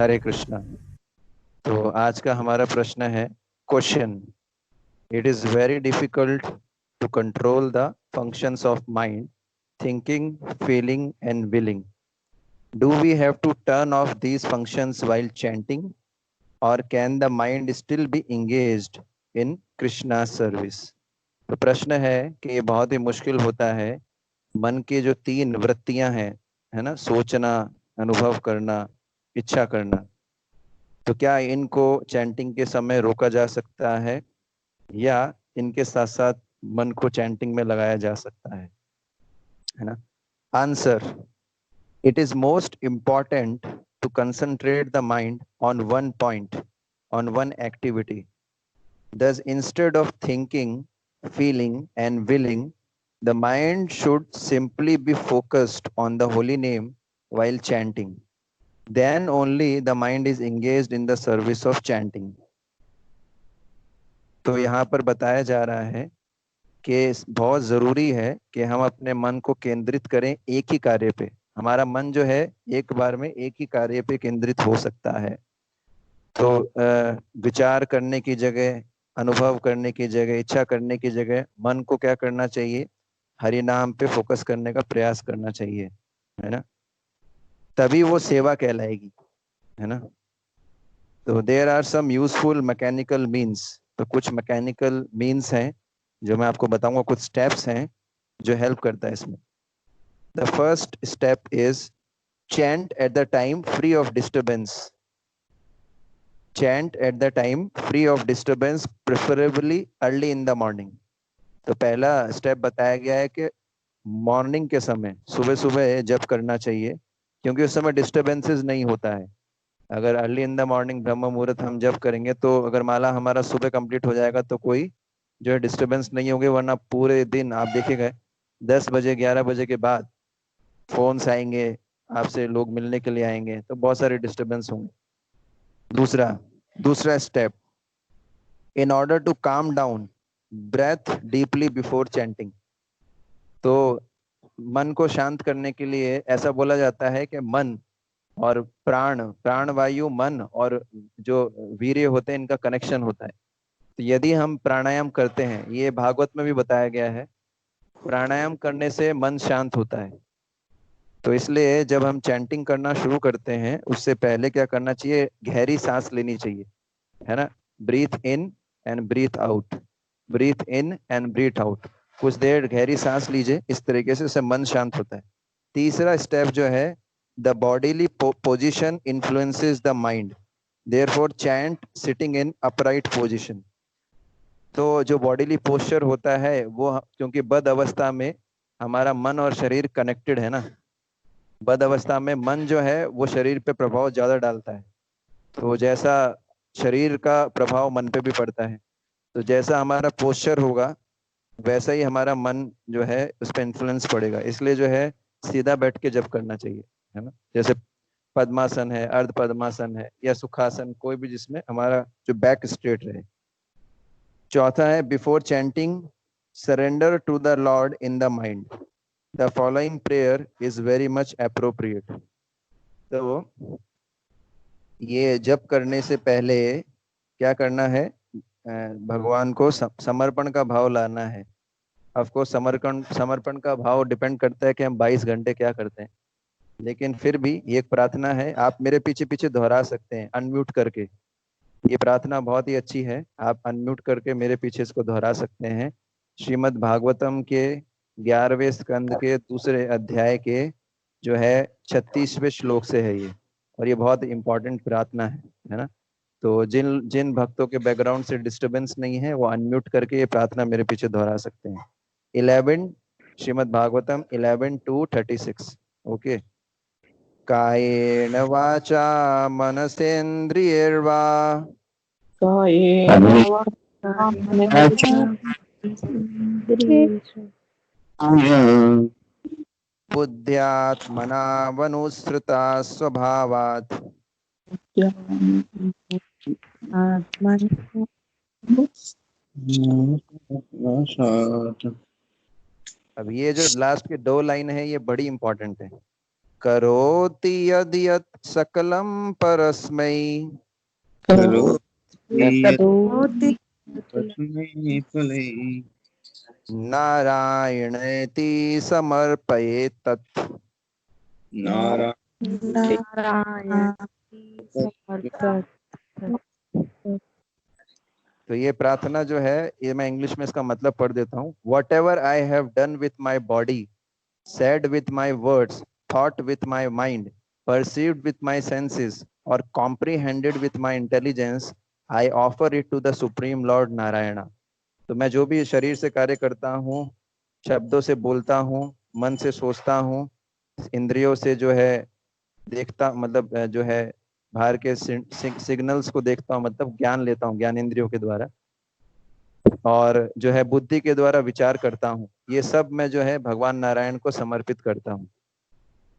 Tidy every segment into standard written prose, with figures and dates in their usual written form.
हरे कृष्णा। तो आज का हमारा प्रश्न है, question, it is very difficult to control the functions of mind, thinking, feeling and willing. Do we have to turn off these functions while chanting, or can the mind still be engaged in Krishna service? तो प्रश्न है कि ये बहुत ही मुश्किल होता है, मन की जो तीन वृत्तियां हैं, है ना, सोचना, अनुभव करना, इच्छा करना, तो क्या इनको चैंटिंग के समय रोका जा सकता है, या इनके साथ साथ मन को चैंटिंग में लगाया जा सकता है ना? Answer, it is most important to concentrate the mind on one point, on one activity. Thus, instead of thinking, feeling, and willing, the mind should simply be focused on the holy name while chanting. Then only the mind is engaged in the service of chanting. तो यहाँ पर बताया जा रहा है कि बहुत ज़रूरी है कि हम अपने मन को केंद्रित करें एक ही कार्य पे. हमारा मन जो है एक बार में एक ही कार्य पे केंद्रित हो सकता है. तो विचार करने की जगह, अनुभव करने की जगह, इच्छा करने की जगह मन को क्या करना चाहिए? हरि नाम पे फोकस करने का प्रयास करना चाहिए, है ना? तभी वो सेवा कहलाएगी, है ना? तो there are some useful mechanical means. तो कुछ मैकेनिकल मीन्स हैं जो मैं आपको बताऊंगा, कुछ स्टेप्स हैं जो हेल्प करता है इसमें. The first step is chant at the time free of disturbance. Chant at the time free of disturbance, preferably early in the morning. तो पहला स्टेप बताया गया है कि मॉर्निंग के समय, सुबह सुबह जब करना चाहिए, क्योंकि उस समय डिस्टर्बेंसेस नहीं होता है. अगर अर्ली इन द मॉर्निंग ब्रह्म मुहूर्त हम जब करेंगे, तो अगर माला हमारा सुबह कंप्लीट हो जाएगा तो कोई जो है डिस्टर्बेंस नहीं होगी. वरना पूरे दिन आप देखेंगे 10 बजे 11 बजे के बाद फोन्स आएंगे, आपसे लोग मिलने के लिए आएंगे, तो बहुत सारे डिस्टर्बेंस होंगे. दूसरा दूसरा step, in order to calm down, breathe deeply before chanting. तो मन को शांत करने के लिए ऐसा बोला जाता है कि मन और प्राण वायु, मन और जो वीर्य होते हैं, इनका कनेक्शन होता है. तो यदि हम प्राणायाम करते हैं, ये भागवत में भी बताया गया है, प्राणायाम करने से मन शांत होता है. तो इसलिए जब हम चैंटिंग करना शुरू करते हैं, उससे पहले क्या करना चाहिए? गहरी सांस लेनी चाहिए, है ना? Breathe in and breathe out, breathe in and breathe out. कुछ देर गहरी सांस लीजिए, इस तरीके से उससे मन शांत होता है. तीसरा स्टेप जो है, the bodily position influences the mind, therefore chant sitting in upright position. तो जो बॉडीली पोस्चर होता है वो, क्योंकि बद अवस्था में हमारा मन और शरीर कनेक्टेड है ना, बद अवस्था में मन जो है वो शरीर पे प्रभाव ज्यादा डालता है. तो जैसा शरीर का प्रभाव मन पे भी पड़ता है, तो जैसा हमारा पोस्चर होगा वैसा ही हमारा मन जो है उस पर इन्फ्लुएंस पड़ेगा. इसलिए जो है सीधा बैठ के जब करना चाहिए, है ना? जैसे पद्मासन है, अर्ध पद्मासन है, या सुखासन, कोई भी जिसमें हमारा जो बैक स्ट्रेट रहे. चौथा है, before chanting surrender to the lord in the mind. The following prayer is very much appropriate. तो ये जप करने से पहले क्या करना है? भगवान को समर्पण का भाव लाना है. ऑफकोर्स समर्पण समर्पण का भाव डिपेंड करता है कि हम 22 घंटे क्या करते हैं, लेकिन फिर भी ये एक प्रार्थना है, आप मेरे पीछे पीछे दोहरा सकते हैं अनम्यूट करके. ये प्रार्थना बहुत ही अच्छी है, आप अनम्यूट करके मेरे पीछे इसको दोहरा सकते हैं. श्रीमद् भागवतम के 11वें स्कंद के दूसरे अध्याय के जो है 36वें श्लोक से है ये, और ये बहुत इंपॉर्टेंट प्रार्थना है ना? तो जिन जिन भक्तों के बैकग्राउंड से डिस्टरबेंस नहीं है, वो अनम्यूट करके ये प्रार्थना मेरे पीछे दोहरा सकते हैं. 11 श्रीमद् भागवतम 11:2-36. ओके. कायेन वाचा मनसेन्द्रियैर्वा कायेन बुद्ध्यात्मना वनुसृता स्वभावात्. अब ये जो लास्ट के 2 लाइन है, ये बड़ी इंपॉर्टेंट है. करोति यद् यत् सकलं परस्मै करोति करोति तस्मै फलै नारायणेति समर्पयेत् तत्। नारायण नारायण समर्पित। तो ये प्रार्थना जो है, ये मैं इंग्लिश में इसका मतलब पढ़ देता हूँ। What ever I have done with my body, said with my words, thought with my mind, perceived with my senses, or comprehended with my intelligence, I offer it to the Supreme Lord Narayana. तो मैं जो भी शरीर से कार्य करता हूँ, शब्दों से बोलता हूँ, मन से सोचता हूँ, इंद्रियों से जो है देखता, मतलब जो है बाहर के सिग्नल्स को देखता हूँ, मतलब ज्ञान लेता हूँ ज्ञान इंद्रियों के द्वारा, और जो है बुद्धि के द्वारा विचार करता हूँ, ये सब मैं जो है भगवान नारायण को समर्पित करता हूँ।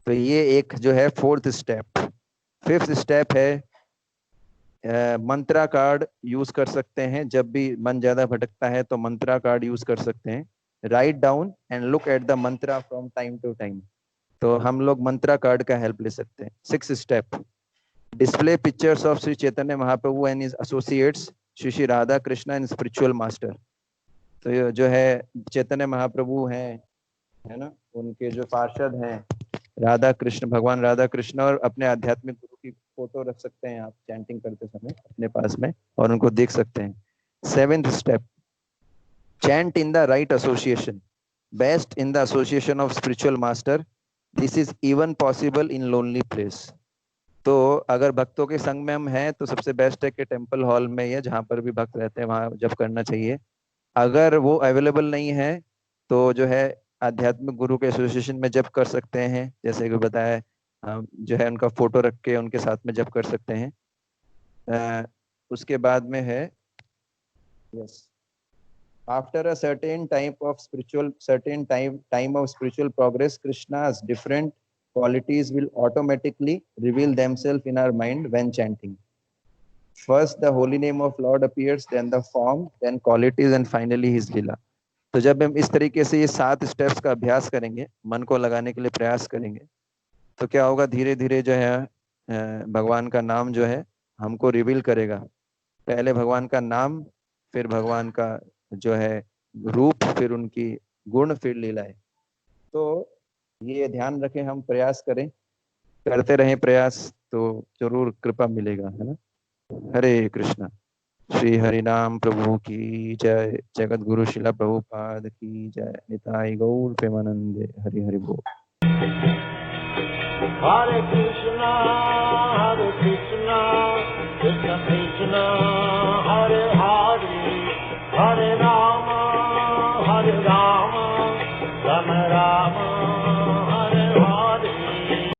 तो ये एक जो है फोर्थ स्टेप। फिफ्थ स्टेप है मंत्रा कार्ड यूज कर सकते हैं। जब भी मन ज्यादा भटकता है तो मंत्रा कार्ड यूज कर सकते हैं। Write down and look at the mantra from time to time. तो हम लोग मंत्रा कार्ड का हेल्प ले सकते हैं। Six step, display pictures of Shri Chaitanya Mahaprabhu and his associates Shri Shri Radha Krishna and spiritual master. तो ये जो है चैतन्य महाप्रभु हैं, है ना, उनके जो पार्षद हैं राधा कृष्ण, भगवान राधा कृष्ण, और अपने आध्यात्मिक गुरु की फोटो रख सकते हैं आप चैंटिंग करते समय अपने पास में, और उनको देख सकते हैं। Seventh step, chant in the right association, best in the association of spiritual master, this is even possible in lonely place. तो अगर भक्तों के संग में हम हैं तो सबसे बेस्ट है कि टेम्पल हॉल में या जहाँ पर भी भक्त रहते हैं वहाँ जब करना चाहिए। अगर वो अवेलेबल नहीं है तो जो है आध्यात्मिक गुरु के एसोसिएशन में जब कर सकते हैं, जैसे कि बताया, जो है उनका फोटो रख के उनके साथ में जब कर सकते हैं। उसके बाद में है, yes, after a certain time of spiritual progress, Krishna's different qualities will automatically reveal themselves in our mind when chanting. First the holy name of Lord appears, then the form, then qualities, and finally his lila. तो जब हम इस तरीके से ये 7 steps का अभ्यास करेंगे, मन को लगाने के लिए प्रयास करेंगे, तो क्या होगा, धीरे धीरे जो है भगवान का नाम जो है हमको रिवील करेगा। पहले भगवान का नाम, फिर भगवान का जो है रूप, फिर उनकी गुण, फिर लीलाएं। तो ये ध्यान रखें, हम प्रयास करें, करते रहें प्रयास, तो जरूर कृपा मिलेगा, है ना। हरे कृष्णा। श्री हरिनाम प्रभु की जय। जगत गुरु शिला प्रभुपाद की जय। निताई गौर प्रेमानंदे। हरि हरि बोल। Hare Krishna, Krishna Krishna, Hare Hare, Hare Rama, Rama Rama,